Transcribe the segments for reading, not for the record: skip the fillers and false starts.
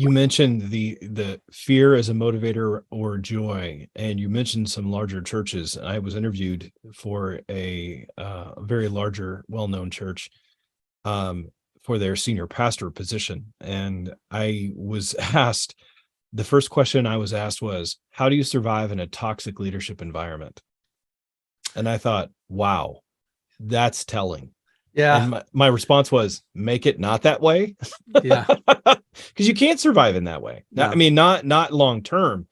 You mentioned the fear as a motivator or joy, and you mentioned some larger churches. I was interviewed for a very larger, well-known church for their senior pastor position, and I was asked, the first question I was asked was, "How do you survive in a toxic leadership environment?" And I thought, wow, that's telling. Yeah. And my response was, make it not that way. Yeah. Because you can't survive in that way. No. I mean, not long term,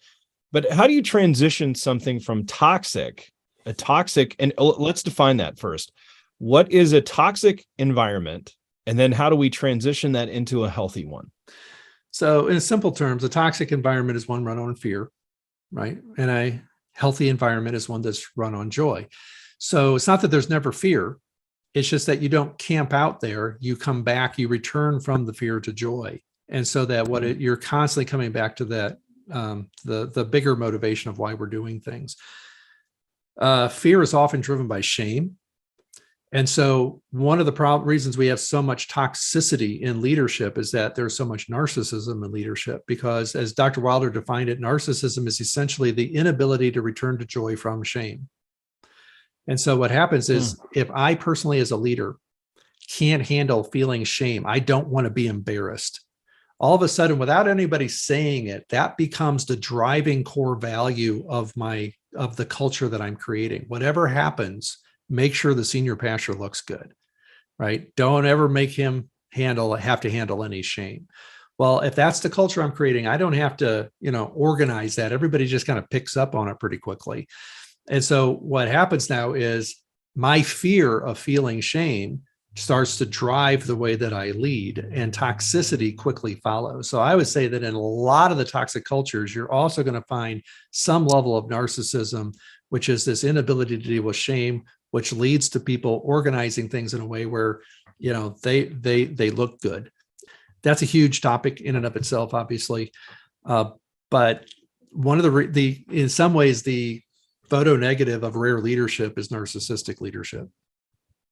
but how do you transition something from a toxic, and let's define that first. What is a toxic environment? And then how do we transition that into a healthy one? So in simple terms, a toxic environment is one run on fear, right? And a healthy environment is one that's run on joy. So it's not that there's never fear. It's just that you don't camp out there. You come back, you return from the fear to joy. And so that you're constantly coming back to that, the bigger motivation of why we're doing things. Fear is often driven by shame. And so one of the reasons we have so much toxicity in leadership is that there's so much narcissism in leadership, because as Dr. Wilder defined it, narcissism is essentially the inability to return to joy from shame. And so what happens is if I personally as a leader can't handle feeling shame, I don't want to be embarrassed. All of a sudden, without anybody saying it, that becomes the driving core value of the culture that I'm creating. Whatever happens, make sure the senior pastor looks good, right? Don't ever make him have to handle any shame. Well, if that's the culture I'm creating, I don't have to, organize that. Everybody just kind of picks up on it pretty quickly. And so what happens now is my fear of feeling shame starts to drive the way that I lead, and toxicity quickly follows. So I would say that in a lot of the toxic cultures, you're also going to find some level of narcissism, which is this inability to deal with shame, which leads to people organizing things in a way where, they look good. That's a huge topic in and of itself, obviously. But one of in some ways, the photo negative of rare leadership is narcissistic leadership.